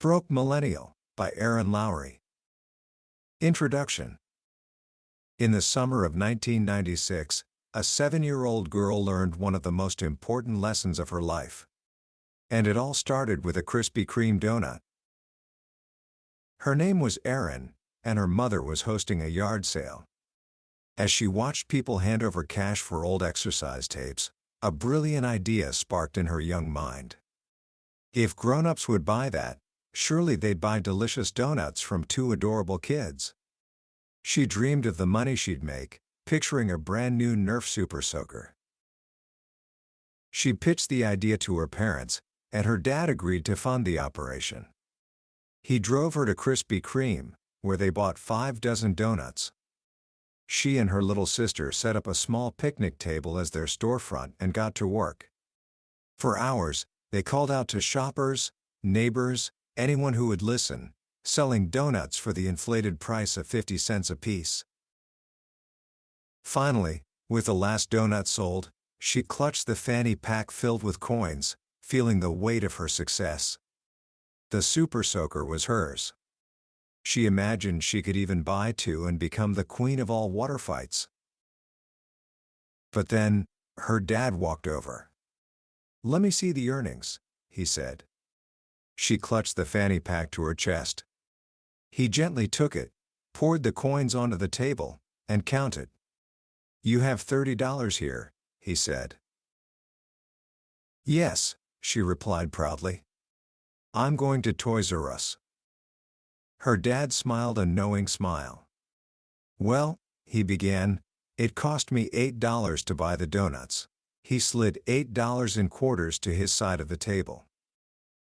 Broke Millennial by Erin Lowry. Introduction. In the summer of 1996, a 7-year-old girl learned one of the most important lessons of her life. And it all started with a Krispy Kreme donut. Her name was Erin, and her mother was hosting a yard sale. As she watched people hand over cash for old exercise tapes, a brilliant idea sparked in her young mind. If grown-ups would buy that, surely they'd buy delicious donuts from two adorable kids. She dreamed of the money she'd make, picturing a brand new Nerf Super Soaker. She pitched the idea to her parents, and her dad agreed to fund the operation. He drove her to Krispy Kreme, where they bought 5 dozen donuts. She and her little sister set up a small picnic table as their storefront and got to work. For hours, they called out to shoppers, neighbors, anyone who would listen, selling donuts for the inflated price of 50 cents apiece. Finally, with the last donut sold, she clutched the fanny pack filled with coins, feeling the weight of her success. The Super Soaker was hers. She imagined she could even buy 2 and become the queen of all water fights. But then, her dad walked over. "Let me see the earnings," he said. She clutched the fanny pack to her chest. He gently took it, poured the coins onto the table, and counted. "You have $30 here," he said. "Yes," she replied proudly. "I'm going to Toys R Us." Her dad smiled a knowing smile. "Well," he began, "it cost me $8 to buy the donuts." He slid $8 in quarters to his side of the table.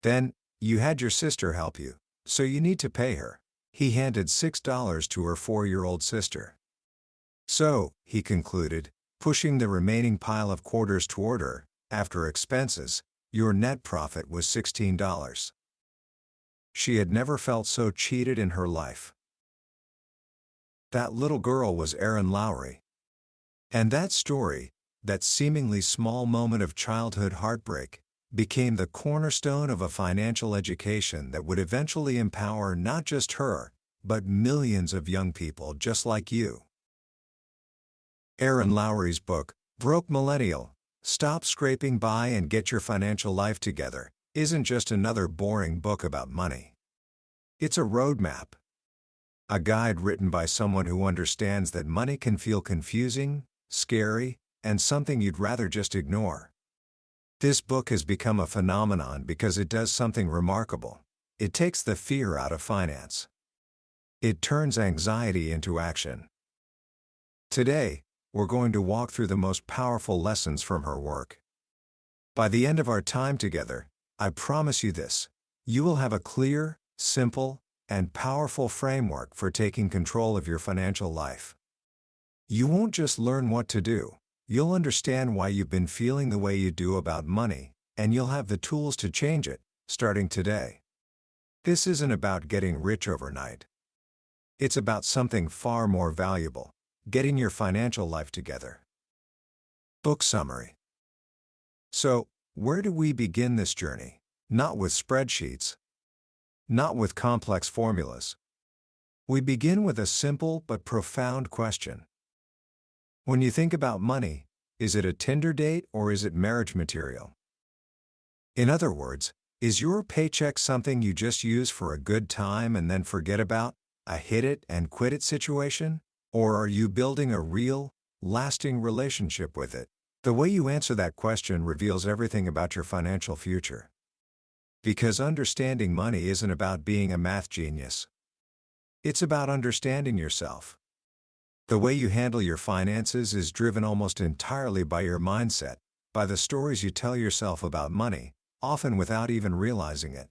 "Then, you had your sister help you, so you need to pay her." He handed $6 to her 4-year-old sister. "So," he concluded, pushing the remaining pile of quarters toward her, "after expenses, your net profit was $16. She had never felt so cheated in her life. That little girl was Erin Lowry. And that story, that seemingly small moment of childhood heartbreak, became the cornerstone of a financial education that would eventually empower not just her, but millions of young people just like you. Erin Lowry's book, Broke Millennial, Stop Scraping By and Get Your Financial Life Together, isn't just another boring book about money. It's a roadmap. A guide written by someone who understands that money can feel confusing, scary, and something you'd rather just ignore. This book has become a phenomenon because it does something remarkable. It takes the fear out of finance. It turns anxiety into action. Today, we're going to walk through the most powerful lessons from her work. By the end of our time together, I promise you this: you will have a clear, simple, and powerful framework for taking control of your financial life. You won't just learn what to do, you'll understand why you've been feeling the way you do about money, and you'll have the tools to change it, starting today. This isn't about getting rich overnight. It's about something far more valuable: getting your financial life together. Book summary. So, where do we begin this journey? Not with spreadsheets. Not with complex formulas. We begin with a simple but profound question. When you think about money, is it a Tinder date or is it marriage material? In other words, is your paycheck something you just use for a good time and then forget about, a hit it and quit it situation? Or are you building a real, lasting relationship with it? The way you answer that question reveals everything about your financial future. Because understanding money isn't about being a math genius. It's about understanding yourself. The way you handle your finances is driven almost entirely by your mindset, by the stories you tell yourself about money, often without even realizing it.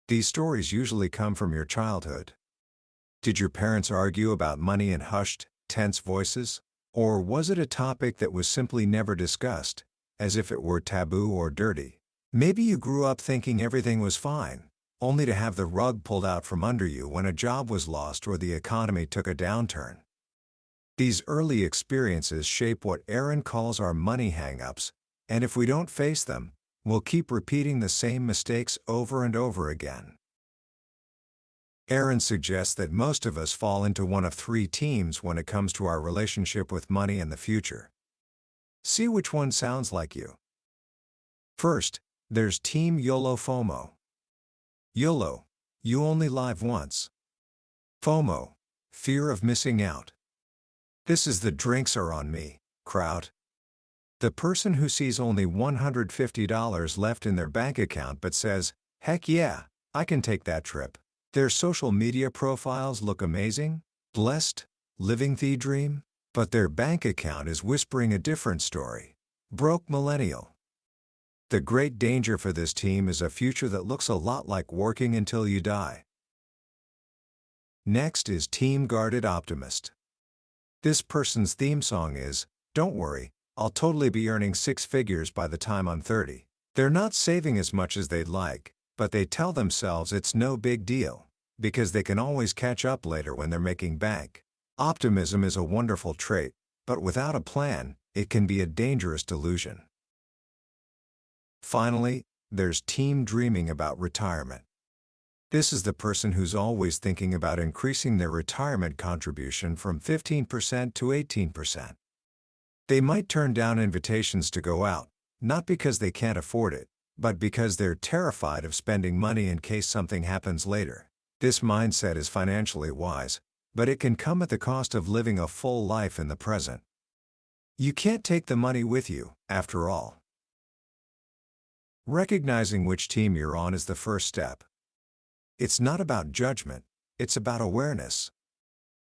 These stories usually come from your childhood. Did your parents argue about money in hushed, tense voices? Or was it a topic that was simply never discussed, as if it were taboo or dirty? Maybe you grew up thinking everything was fine, only to have the rug pulled out from under you when a job was lost or the economy took a downturn. These early experiences shape what Erin calls our money hang-ups, and if we don't face them, will keep repeating the same mistakes over and over again. Erin suggests that most of us fall into one of three teams when it comes to our relationship with money and the future. See which one sounds like you. First, there's Team YOLO FOMO. YOLO, you only live once. FOMO, fear of missing out. This is the drinks are on me crowd. The person who sees only $150 left in their bank account but says, heck yeah, I can take that trip. Their social media profiles look amazing, blessed, living the dream, but their bank account is whispering a different story. Broke millennial. The great danger for this team is a future that looks a lot like working until you die. Next is Team Guarded Optimist. This person's theme song is, don't worry, I'll totally be earning six figures by the time I'm 30. They're not saving as much as they'd like, but they tell themselves it's no big deal, because they can always catch up later when they're making bank. Optimism is a wonderful trait, but without a plan, it can be a dangerous delusion. Finally, there's Team Dreaming About Retirement. This is the person who's always thinking about increasing their retirement contribution from 15% to 18%. They might turn down invitations to go out, not because they can't afford it, but because they're terrified of spending money in case something happens later. This mindset is financially wise, but it can come at the cost of living a full life in the present. You can't take the money with you, after all. Recognizing which team you're on is the first step. It's not about judgment, it's about awareness.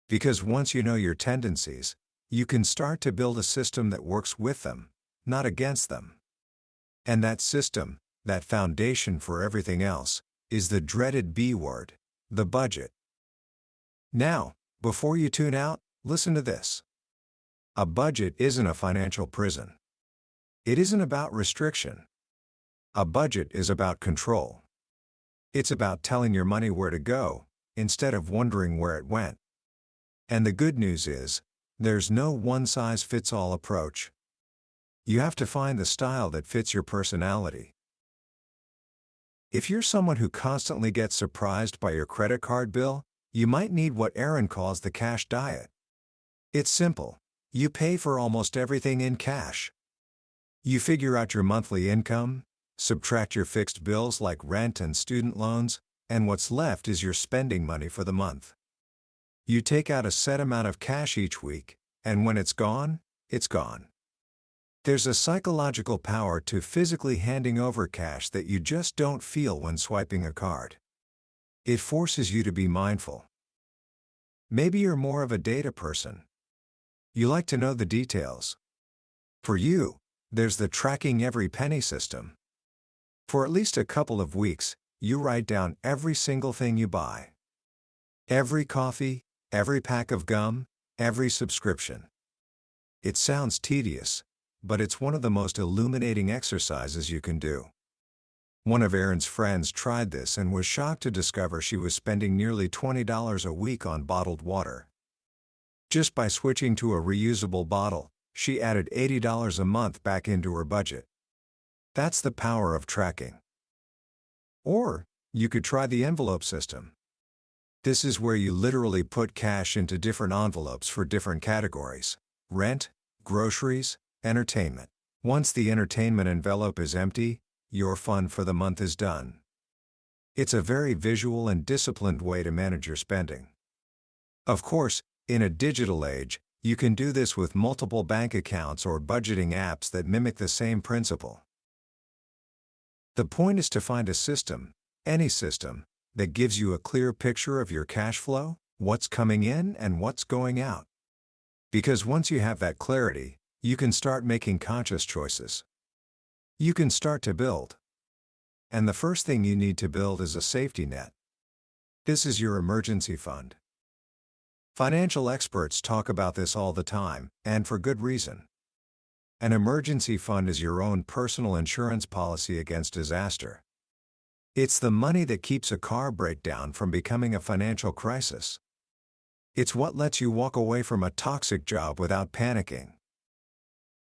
Because once you know your tendencies, you can start to build a system that works with them, not against them. And that system, that foundation for everything else, is the dreaded B word, the budget. Now, before you tune out, listen to this. A budget isn't a financial prison. It isn't about restriction. A budget is about control. It's about telling your money where to go, instead of wondering where it went. And the good news is, there's no one-size-fits-all approach. You have to find the style that fits your personality. If you're someone who constantly gets surprised by your credit card bill, you might need what Erin calls the cash diet. It's simple. You pay for almost everything in cash. You figure out your monthly income, subtract your fixed bills like rent and student loans, and what's left is your spending money for the month. You take out a set amount of cash each week, and when it's gone, it's gone. There's a psychological power to physically handing over cash that you just don't feel when swiping a card. It forces you to be mindful. Maybe you're more of a data person. You like to know the details. For you, there's the tracking every penny system. For at least a couple of weeks, you write down every single thing you buy. Every coffee, every pack of gum, every subscription. It sounds tedious, but it's one of the most illuminating exercises you can do. One of Erin's friends tried this and was shocked to discover she was spending nearly $20 a week on bottled water. Just by switching to a reusable bottle, she added $80 a month back into her budget. That's the power of tracking. Or, you could try the envelope system. This is where you literally put cash into different envelopes for different categories: rent, groceries, entertainment. Once the entertainment envelope is empty, your fun for the month is done. It's a very visual and disciplined way to manage your spending. Of course, in a digital age, you can do this with multiple bank accounts or budgeting apps that mimic the same principle. The point is to find a system, any system, that gives you a clear picture of your cash flow, what's coming in and what's going out. Because once you have that clarity, you can start making conscious choices. You can start to build. And the first thing you need to build is a safety net. This is your emergency fund. Financial experts talk about this all the time, and for good reason. An emergency fund is your own personal insurance policy against disaster. It's the money that keeps a car breakdown from becoming a financial crisis. It's what lets you walk away from a toxic job without panicking.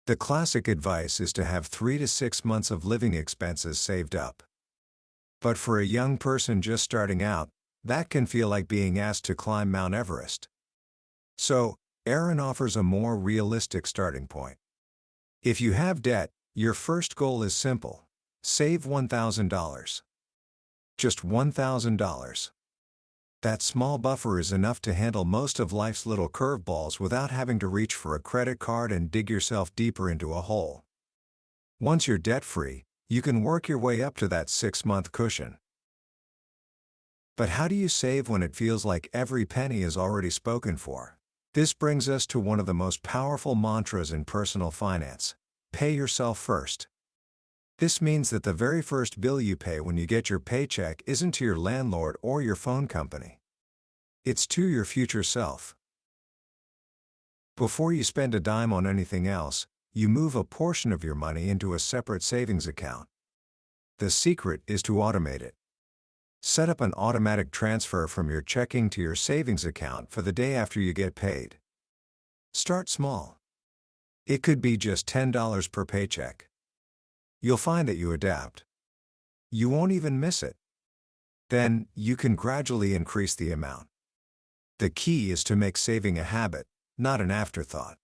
The classic advice is to have 3 to 6 months of living expenses saved up. But for a young person just starting out, that can feel like being asked to climb Mount Everest. So, Erin offers a more realistic starting point. If you have debt, your first goal is simple: save $1,000. Just $1,000. That small buffer is enough to handle most of life's little curveballs without having to reach for a credit card and dig yourself deeper into a hole. Once you're debt-free, you can work your way up to that 6-month cushion. But how do you save when it feels like every penny is already spoken for? This brings us to one of the most powerful mantras in personal finance: pay yourself first. This means that the very first bill you pay when you get your paycheck isn't to your landlord or your phone company. It's to your future self. Before you spend a dime on anything else, you move a portion of your money into a separate savings account. The secret is to automate it. Set up an automatic transfer from your checking to your savings account for the day after you get paid. Start small. It could be just $10 per paycheck. You'll find that you adapt. You won't even miss it. Then, you can gradually increase the amount. The key is to make saving a habit, not an afterthought.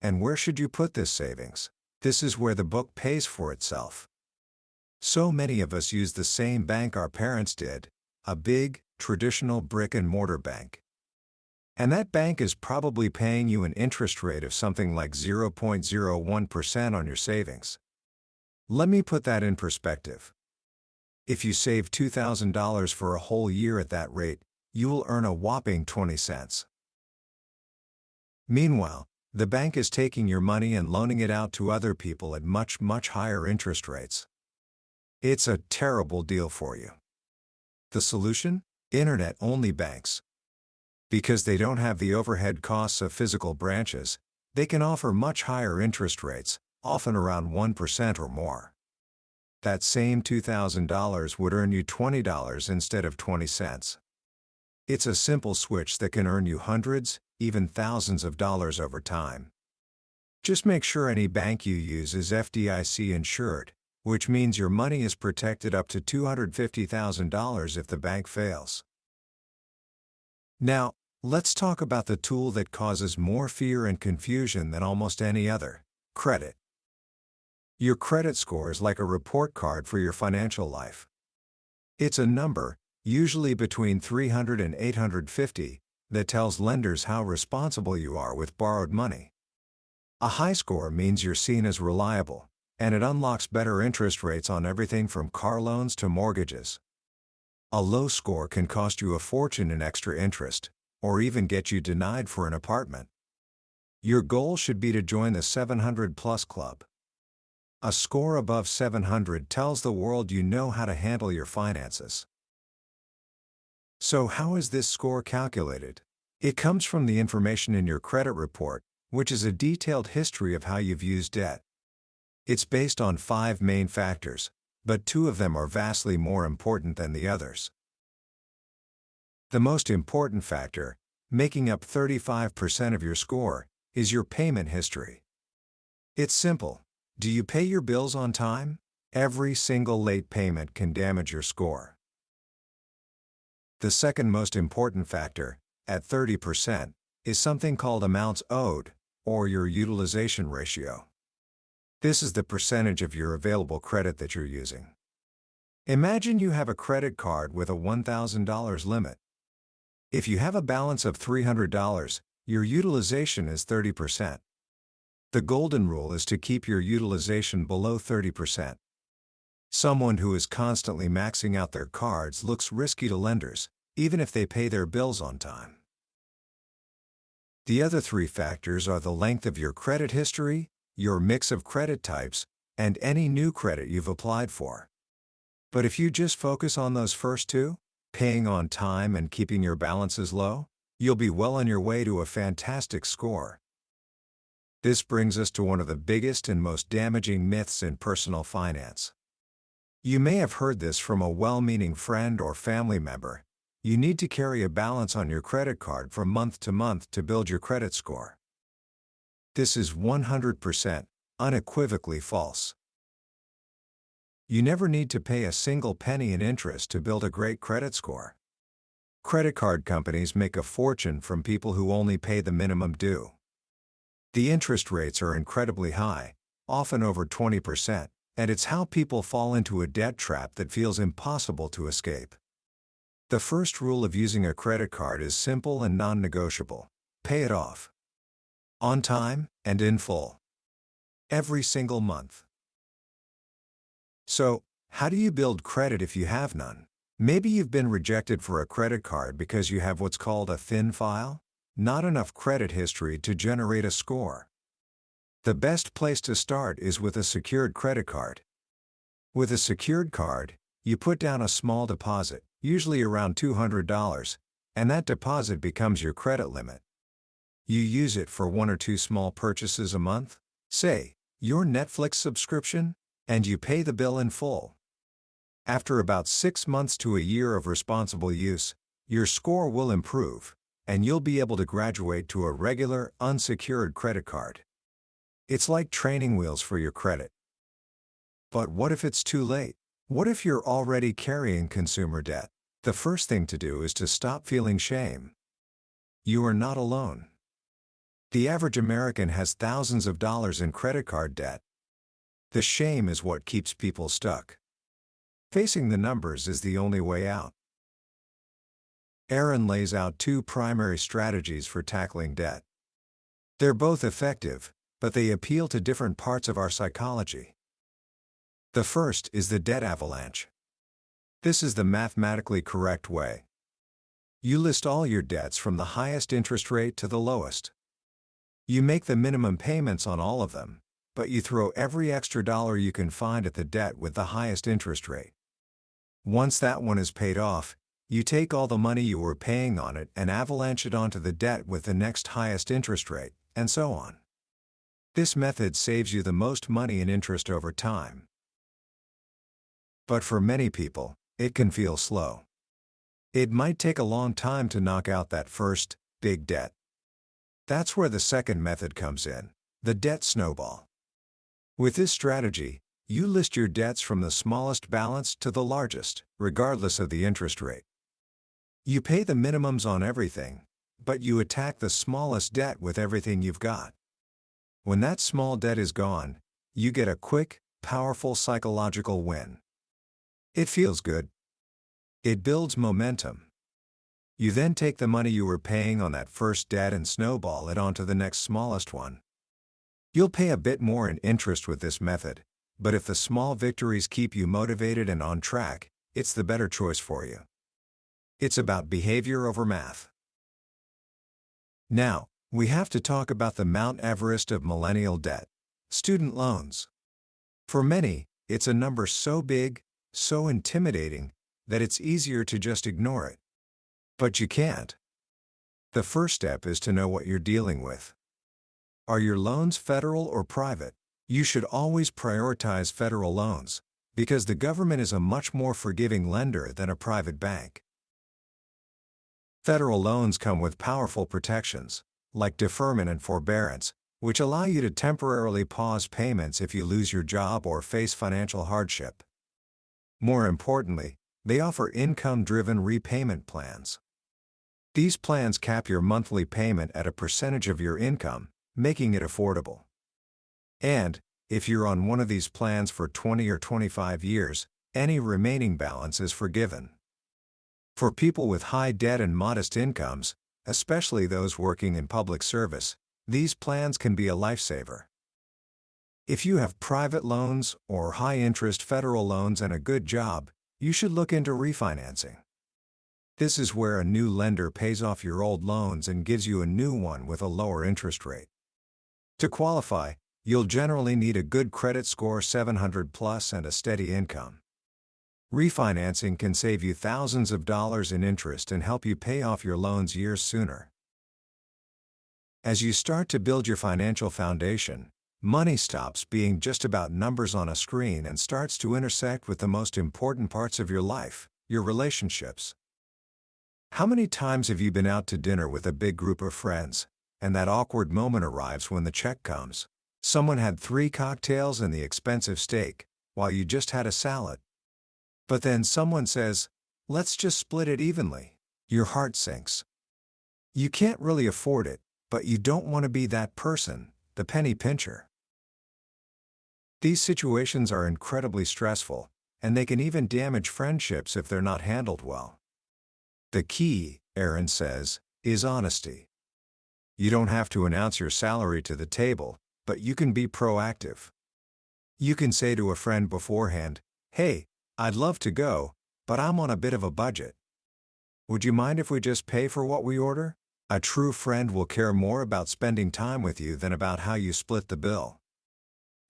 And where should you put this savings? This is where the book pays for itself. So many of us use the same bank our parents did, a big, traditional brick-and-mortar bank. And that bank is probably paying you an interest rate of something like 0.01% on your savings. Let me put that in perspective. If you save $2,000 for a whole year at that rate, you will earn a whopping 20 cents. Meanwhile, the bank is taking your money and loaning it out to other people at much, much higher interest rates. It's a terrible deal for you. The solution? Internet-only banks. Because they don't have the overhead costs of physical branches, they can offer much higher interest rates, often around 1% or more. That same $2,000 would earn you $20 instead of 20 cents. It's a simple switch that can earn you hundreds, even thousands of dollars over time. Just make sure any bank you use is FDIC insured, which means your money is protected up to $250,000 if the bank fails. Now, let's talk about the tool that causes more fear and confusion than almost any other: credit. Your credit score is like a report card for your financial life. It's a number, usually between 300 and 850, that tells lenders how responsible you are with borrowed money. A high score means you're seen as reliable, and it unlocks better interest rates on everything from car loans to mortgages. A low score can cost you a fortune in extra interest, or even get you denied for an apartment. Your goal should be to join the 700+ club. A score above 700 tells the world you know how to handle your finances. So how is this score calculated? It comes from the information in your credit report, which is a detailed history of how you've used debt. It's based on 5 main factors, but 2 of them are vastly more important than the others. The most important factor, making up 35% of your score, is your payment history. It's simple. Do you pay your bills on time? Every single late payment can damage your score. The second most important factor, at 30%, is something called amounts owed, or your utilization ratio. This is the percentage of your available credit that you're using. Imagine you have a credit card with a $1,000 limit. If you have a balance of $300, your utilization is 30%. The golden rule is to keep your utilization below 30%. Someone who is constantly maxing out their cards looks risky to lenders, even if they pay their bills on time. The other 3 factors are the length of your credit history, your mix of credit types, and any new credit you've applied for. But if you just focus on those first 2, paying on time and keeping your balances low, you'll be well on your way to a fantastic score. This brings us to one of the biggest and most damaging myths in personal finance. You may have heard this from a well-meaning friend or family member: you need to carry a balance on your credit card from month to month to build your credit score. This is 100% unequivocally false. You never need to pay a single penny in interest to build a great credit score. Credit card companies make a fortune from people who only pay the minimum due. The interest rates are incredibly high, often over 20%, and it's how people fall into a debt trap that feels impossible to escape. The first rule of using a credit card is simple and non-negotiable. Pay it off. On time and in full. Every single month. So, how do you build credit if you have none? Maybe you've been rejected for a credit card because you have what's called a thin file, not enough credit history to generate a score. The best place to start is with a secured credit card. With a secured card, you put down a small deposit, usually around $200, and that deposit becomes your credit limit. You use it for one or two small purchases a month, say, your Netflix subscription, and you pay the bill in full. After about 6 months to a year of responsible use, your score will improve, and you'll be able to graduate to a regular, unsecured credit card. It's like training wheels for your credit. But what if it's too late? What if you're already carrying consumer debt? The first thing to do is to stop feeling shame. You are not alone. The average American has thousands of dollars in credit card debt. The shame is what keeps people stuck. Facing the numbers is the only way out. Erin lays out 2 primary strategies for tackling debt. They're both effective, but they appeal to different parts of our psychology. The first is the debt avalanche. This is the mathematically correct way. You list all your debts from the highest interest rate to the lowest. You make the minimum payments on all of them, but you throw every extra dollar you can find at the debt with the highest interest rate. Once that one is paid off, you take all the money you were paying on it and avalanche it onto the debt with the next highest interest rate, and so on. This method saves you the most money in interest over time. But for many people, it can feel slow. It might take a long time to knock out that first, big debt. That's where the second method comes in, the debt snowball. With this strategy, you list your debts from the smallest balance to the largest, regardless of the interest rate. You pay the minimums on everything, but you attack the smallest debt with everything you've got. When that small debt is gone, you get a quick, powerful psychological win. It feels good. It builds momentum. You then take the money you were paying on that first debt and snowball it onto the next smallest one. You'll pay a bit more in interest with this method, but if the small victories keep you motivated and on track, it's the better choice for you. It's about behavior over math. Now, we have to talk about the Mount Everest of millennial debt, student loans. For many, it's a number so big, so intimidating, that it's easier to just ignore it. But you can't. The first step is to know what you're dealing with. Are your loans federal or private? You should always prioritize federal loans, because the government is a much more forgiving lender than a private bank. Federal loans come with powerful protections, like deferment and forbearance, which allow you to temporarily pause payments if you lose your job or face financial hardship. More importantly, they offer income-driven repayment plans. These plans cap your monthly payment at a percentage of your income, making it affordable. And, if you're on one of these plans for 20 or 25 years, any remaining balance is forgiven. For people with high debt and modest incomes, especially those working in public service, these plans can be a lifesaver. If you have private loans or high-interest federal loans and a good job, you should look into refinancing. This is where a new lender pays off your old loans and gives you a new one with a lower interest rate. To qualify, you'll generally need a good credit score 700 plus and a steady income. Refinancing can save you thousands of dollars in interest and help you pay off your loans years sooner. As you start to build your financial foundation, money stops being just about numbers on a screen and starts to intersect with the most important parts of your life, your relationships. How many times have you been out to dinner with a big group of friends, and that awkward moment arrives when the check comes. Someone had 3 cocktails and the expensive steak, while you just had a salad. But then someone says, "Let's just split it evenly." Your heart sinks. You can't really afford it, but you don't want to be that person, the penny pincher. These situations are incredibly stressful, and they can even damage friendships if they're not handled well. The key, Erin says, is honesty. You don't have to announce your salary to the table, but you can be proactive. You can say to a friend beforehand, "Hey, I'd love to go, but I'm on a bit of a budget. Would you mind if we just pay for what we order?" A true friend will care more about spending time with you than about how you split the bill.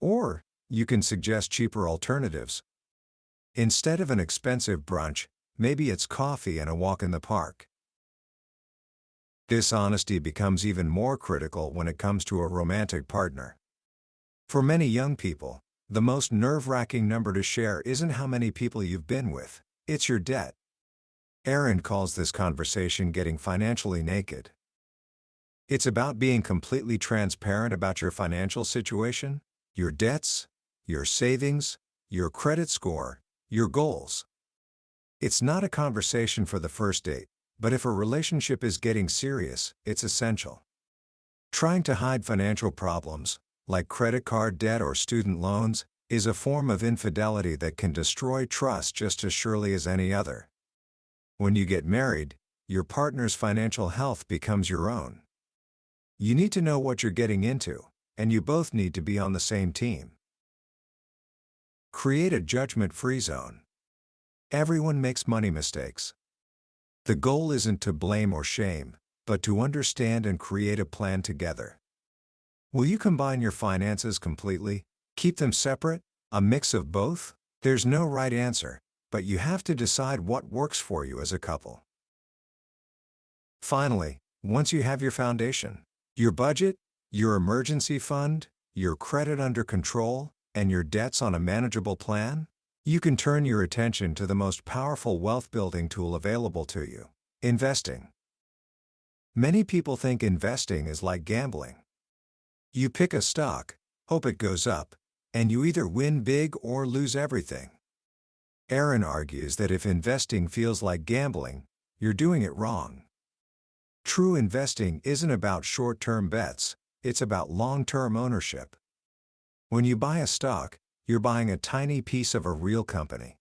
Or, you can suggest cheaper alternatives. Instead of an expensive brunch, maybe it's coffee and a walk in the park. This honesty becomes even more critical when it comes to a romantic partner. For many young people, the most nerve-wracking number to share isn't how many people you've been with, it's your debt. Erin calls this conversation getting financially naked. It's about being completely transparent about your financial situation, your debts, your savings, your credit score, your goals. It's not a conversation for the first date, but if a relationship is getting serious, it's essential. Trying to hide financial problems, like credit card debt or student loans, is a form of infidelity that can destroy trust just as surely as any other. When you get married, your partner's financial health becomes your own. You need to know what you're getting into, and you both need to be on the same team. Create a judgment-free zone. Everyone makes money mistakes. The goal isn't to blame or shame, but to understand and create a plan together. Will you combine your finances completely? Keep them separate? A mix of both? There's no right answer, but you have to decide what works for you as a couple. Finally, once you have your foundation, your budget, your emergency fund, your credit under control, and your debts on a manageable plan, you can turn your attention to the most powerful wealth-building tool available to you: investing. Many people think investing is like gambling. You pick a stock, hope it goes up, and you either win big or lose everything. Erin argues that if investing feels like gambling, you're doing it wrong. True investing isn't about short-term bets, it's about long-term ownership. When you buy a stock, you're buying a tiny piece of a real company.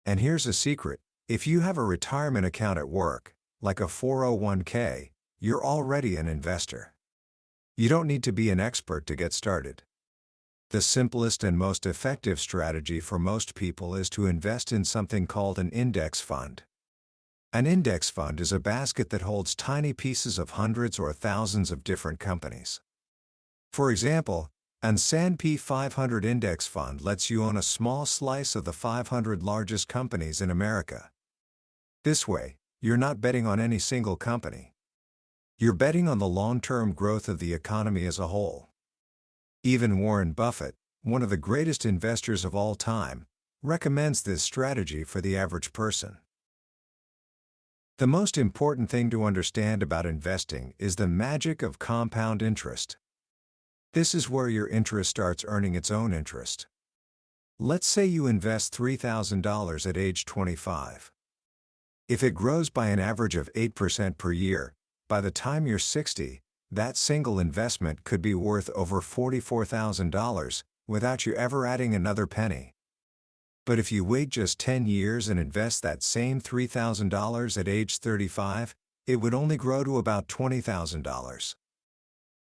And here's a secret: if you have a retirement account at work, like a 401k, you're already an investor. You don't need to be an expert to get started. The simplest and most effective strategy for most people is to invest in something called an index fund. An index fund is a basket that holds tiny pieces of hundreds or thousands of different companies. For example, an S&P 500 index fund lets you own a small slice of the 500 largest companies in America. This way, you're not betting on any single company. You're betting on the long-term growth of the economy as a whole. Even Warren Buffett, one of the greatest investors of all time, recommends this strategy for the average person. The most important thing to understand about investing is the magic of compound interest. This is where your interest starts earning its own interest. Let's say you invest $3,000 at age 25. If it grows by an average of 8% per year, by the time you're 60, that single investment could be worth over $44,000 without you ever adding another penny. But if you wait just 10 years and invest that same $3,000 at age 35, it would only grow to about $20,000.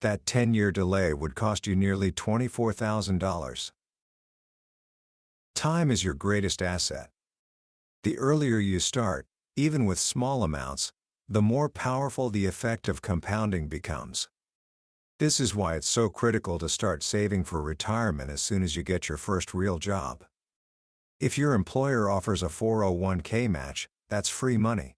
That 10-year delay would cost you nearly $24,000. Time is your greatest asset. The earlier you start, even with small amounts, the more powerful the effect of compounding becomes. This is why it's so critical to start saving for retirement as soon as you get your first real job. If your employer offers a 401k match, that's free money.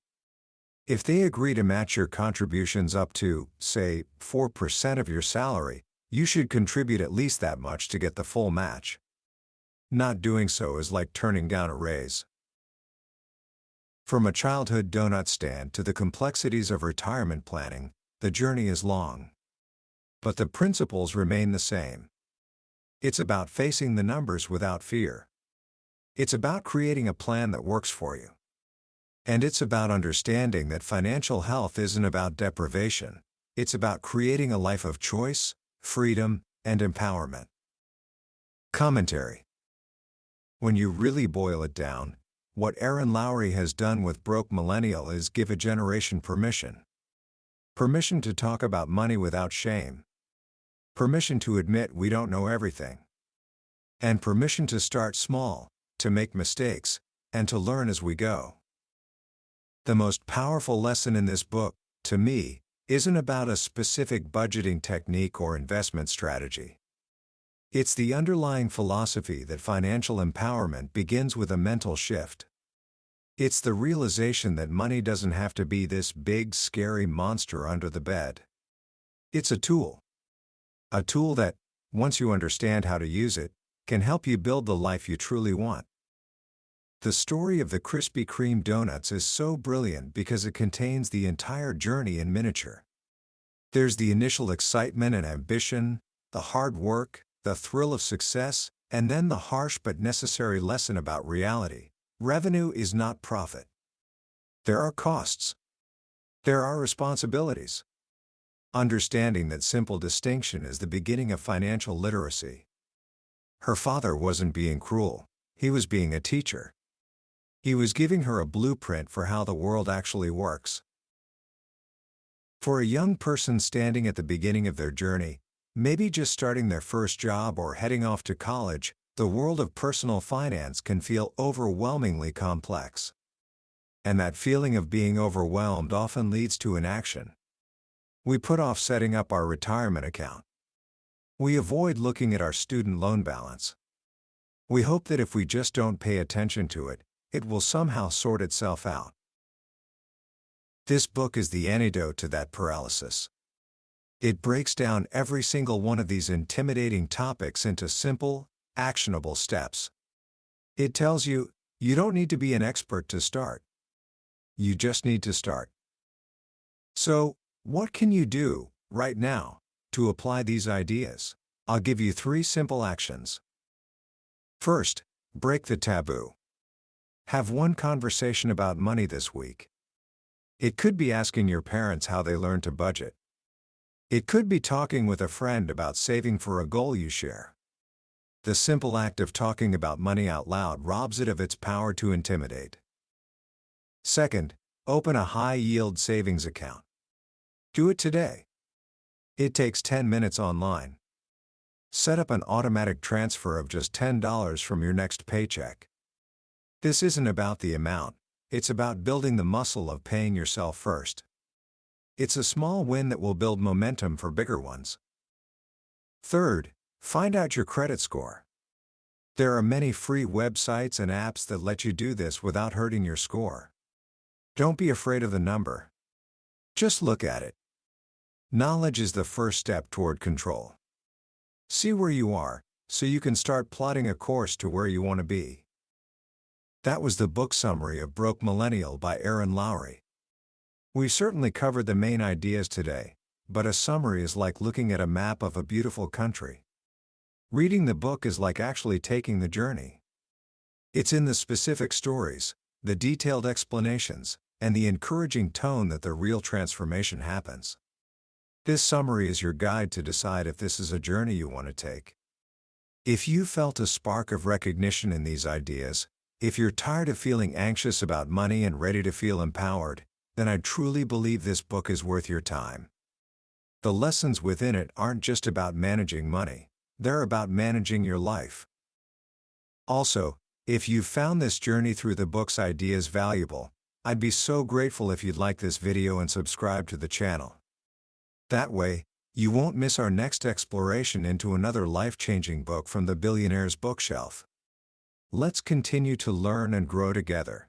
If they agree to match your contributions up to, say, 4% of your salary, you should contribute at least that much to get the full match. Not doing so is like turning down a raise. From a childhood donut stand to the complexities of retirement planning, the journey is long. But the principles remain the same. It's about facing the numbers without fear. It's about creating a plan that works for you. And it's about understanding that financial health isn't about deprivation. It's about creating a life of choice, freedom, and empowerment. Commentary. When you really boil it down, what Erin Lowry has done with Broke Millennial is give a generation permission. Permission to talk about money without shame. Permission to admit we don't know everything. And permission to start small, to make mistakes, and to learn as we go. The most powerful lesson in this book, to me, isn't about a specific budgeting technique or investment strategy. It's the underlying philosophy that financial empowerment begins with a mental shift. It's the realization that money doesn't have to be this big, scary monster under the bed. It's a tool. A tool that, once you understand how to use it, can help you build the life you truly want. The story of the Krispy Kreme donuts is so brilliant because it contains the entire journey in miniature. There's the initial excitement and ambition, the hard work, the thrill of success, and then the harsh but necessary lesson about reality. Revenue is not profit. There are costs. There are responsibilities. Understanding that simple distinction is the beginning of financial literacy. Her father wasn't being cruel, he was being a teacher. He was giving her a blueprint for how the world actually works. For a young person standing at the beginning of their journey, maybe just starting their first job or heading off to college, the world of personal finance can feel overwhelmingly complex. And that feeling of being overwhelmed often leads to inaction. We put off setting up our retirement account. We avoid looking at our student loan balance. We hope that if we just don't pay attention to it, it will somehow sort itself out. This book is the antidote to that paralysis. It breaks down every single one of these intimidating topics into simple, actionable steps. It tells you, you don't need to be an expert to start. You just need to start. So, what can you do, right now, to apply these ideas? I'll give you 3 simple actions. First, break the taboo. Have one conversation about money this week. It could be asking your parents how they learned to budget. It could be talking with a friend about saving for a goal you share. The simple act of talking about money out loud robs it of its power to intimidate. Second, open a high-yield savings account. Do it today. It takes 10 minutes online. Set up an automatic transfer of just $10 from your next paycheck. This isn't about the amount, it's about building the muscle of paying yourself first. It's a small win that will build momentum for bigger ones. Third, find out your credit score. There are many free websites and apps that let you do this without hurting your score. Don't be afraid of the number. Just look at it. Knowledge is the first step toward control. See where you are, so you can start plotting a course to where you want to be. That was the book summary of Broke Millennial by Erin Lowry. We certainly covered the main ideas today, but a summary is like looking at a map of a beautiful country. Reading the book is like actually taking the journey. It's in the specific stories, the detailed explanations, and the encouraging tone that the real transformation happens. This summary is your guide to decide if this is a journey you want to take. If you felt a spark of recognition in these ideas, if you're tired of feeling anxious about money and ready to feel empowered, then I truly believe this book is worth your time. The lessons within it aren't just about managing money, they're about managing your life. Also, if you've found this journey through the book's ideas valuable, I'd be so grateful if you'd like this video and subscribe to the channel. That way, you won't miss our next exploration into another life-changing book from the billionaire's bookshelf. Let's continue to learn and grow together.